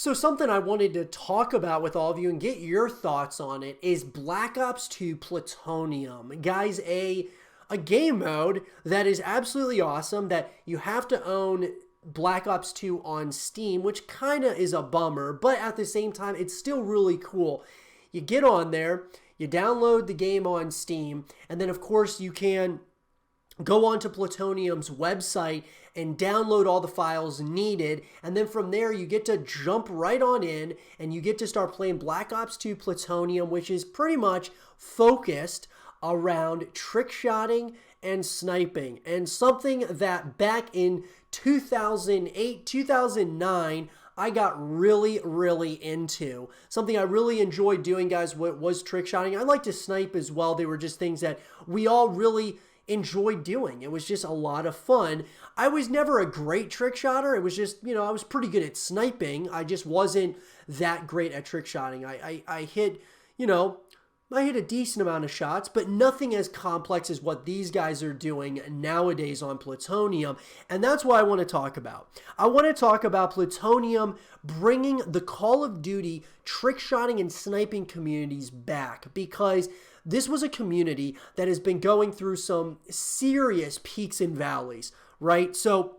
So something I wanted to talk about with all of you and get your thoughts on it is Black Ops 2 Plutonium. Guys, a game mode that is absolutely awesome that you have to own Black Ops 2 on Steam, which kind of is a bummer, but at the same time, it's still really cool. You get on there, you download the game on Steam, and then of course you can go onto Plutonium's website and download all the files needed. And then from there, you get to jump right on in and you get to start playing Black Ops 2 Plutonium, which is pretty much focused around trick shotting and sniping. And something that back in 2008, 2009, I got really into. Something I really enjoyed doing, guys, was trick shotting. I like to snipe as well. They were just things that we all really enjoyed doing. It was just a lot of fun. I was never a great trick shotter. It was just, I was pretty good at sniping. I just wasn't that great at trick shotting. I hit, I hit a decent amount of shots, but nothing as complex as what these guys are doing nowadays on Plutonium. And that's what I want to talk about. I want to talk about Plutonium bringing the Call of Duty trick shotting and sniping communities back, because this was a community that has been going through some serious peaks and valleys, right? So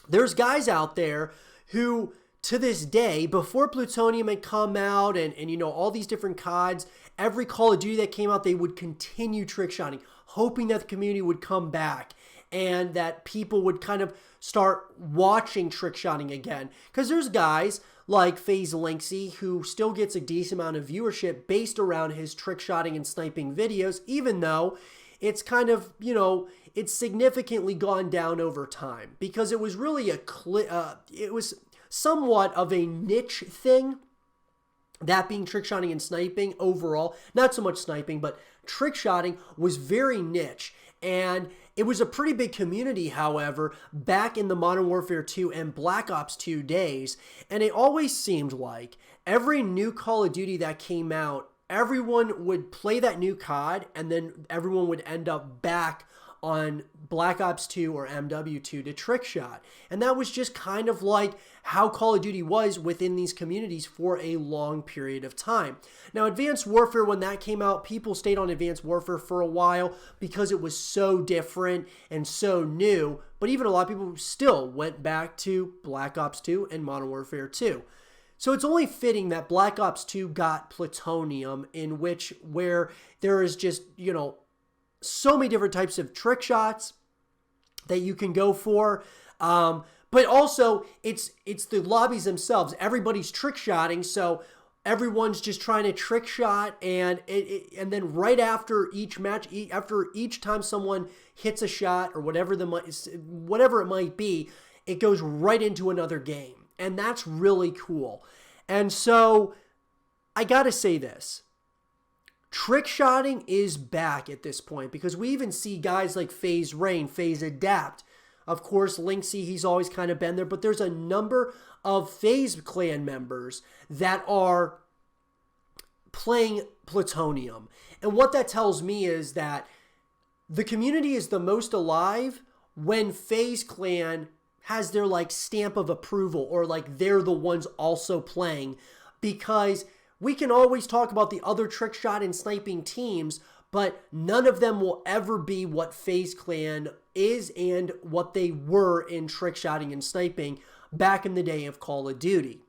there's guys out there who, to this day, before Plutonium had come out and all these different CODs, every Call of Duty that came out, they would continue trick shotting, hoping that the community would come back and that people would kind of start watching trick shotting again. Because there's guys like FaZe Linksy, who still gets a decent amount of viewership based around his trick shotting and sniping videos, even though it's kind of, it's significantly gone down over time, because it was really it was somewhat of a niche thing, that being trick shotting and sniping overall. Not so much sniping, but trick shotting was very niche. And it was a pretty big community, however, back in the Modern Warfare 2 and Black Ops 2 days. And it always seemed like every new Call of Duty that came out, everyone would play that new COD, and then everyone would end up back on Black Ops 2 or MW2 to trick shot. And that was just kind of like how Call of Duty was within these communities for a long period of time. Now, Advanced Warfare, when that came out, people stayed on Advanced Warfare for a while because it was so different and so new, but even a lot of people still went back to Black Ops 2 and Modern Warfare 2. So it's only fitting that Black Ops 2 got Plutonium, where there is just, so many different types of trick shots that you can go for. But also, it's the lobbies themselves. Everybody's trick shotting, so everyone's just trying to trick shot, and then right after each match, after each time someone hits a shot or whatever it might be, it goes right into another game. And that's really cool. And so I gotta say this. Trick shotting is back at this point, because we even see guys like FaZe Rain, FaZe Adapt. Of course, Linksy, he's always kind of been there, but there's a number of FaZe clan members that are playing Plutonium. And what that tells me is that the community is the most alive when FaZe clan has their stamp of approval, or they're the ones also playing, because we can always talk about the other trick shot and sniping teams, but none of them will ever be what FaZe Clan is and what they were in trick shotting and sniping back in the day of Call of Duty.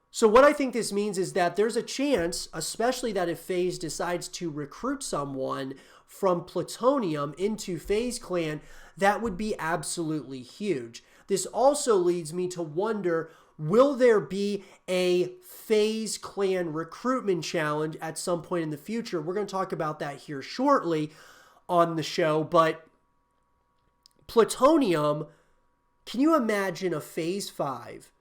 So what I think this means is that there's a chance, especially that if FaZe decides to recruit someone from Plutonium into FaZe Clan, that would be absolutely huge. This also leads me to wonder, will there be a FaZe Clan recruitment challenge at some point in the future? We're going to talk about that here shortly on the show, but Plutonium, can you imagine a FaZe 5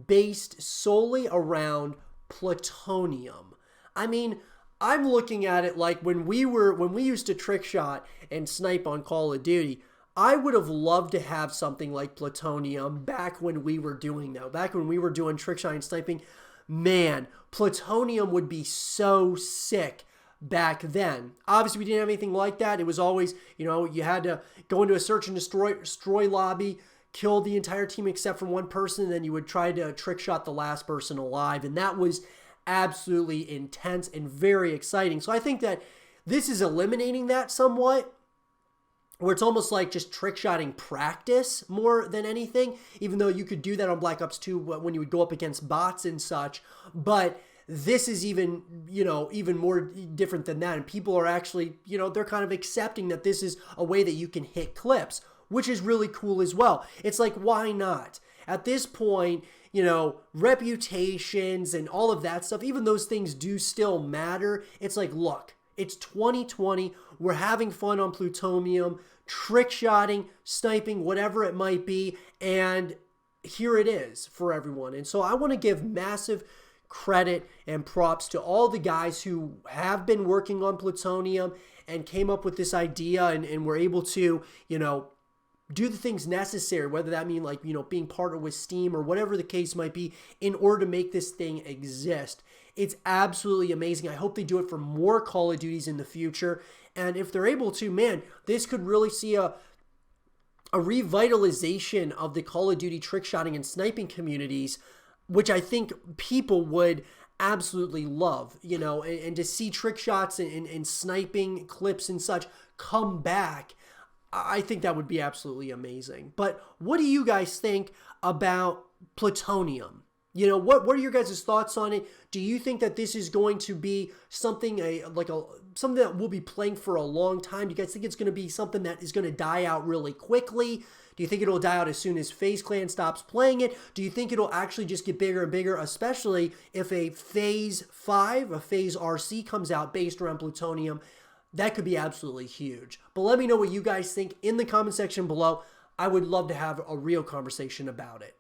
based solely around Plutonium? I mean, I'm looking at it like when we used to trick shot and snipe on Call of Duty, I would have loved to have something like Plutonium back when we were doing that. Back when we were doing trick shot and sniping, man, Plutonium would be so sick back then. Obviously, we didn't have anything like that. It was always, you had to go into a search and destroy lobby, kill the entire team except for one person, and then you would try to trick shot the last person alive. And that was absolutely intense and very exciting. So I think that this is eliminating that somewhat, where it's almost like just trick shotting practice more than anything, even though you could do that on Black Ops 2 when you would go up against bots and such. But this is even, even more different than that. And people are actually, they're kind of accepting that this is a way that you can hit clips, which is really cool as well. It's like, why not? At this point, reputations and all of that stuff, even those things do still matter. It's like, look, it's 2020. We're having fun on Plutonium, trick shotting, sniping, whatever it might be. And here it is for everyone. And so I want to give massive credit and props to all the guys who have been working on Plutonium and came up with this idea and were able to, do the things necessary, whether that mean like, being partnered with Steam or whatever the case might be, in order to make this thing exist. It's absolutely amazing. I hope they do it for more Call of Duties in the future. And if they're able to, man, this could really see a revitalization of the Call of Duty trick shotting and sniping communities, which I think people would absolutely love, and to see trick shots and sniping clips and such come back, I think that would be absolutely amazing. But what do you guys think about Plutonium? What are your guys' thoughts on it? Do you think that this is going to be something something that we'll be playing for a long time? Do you guys think it's going to be something that is going to die out really quickly? Do you think it'll die out as soon as FaZe Clan stops playing it? Do you think it'll actually just get bigger and bigger, especially if a FaZe 5, a FaZe RC comes out based around Plutonium? That could be absolutely huge. But let me know what you guys think in the comment section below. I would love to have a real conversation about it.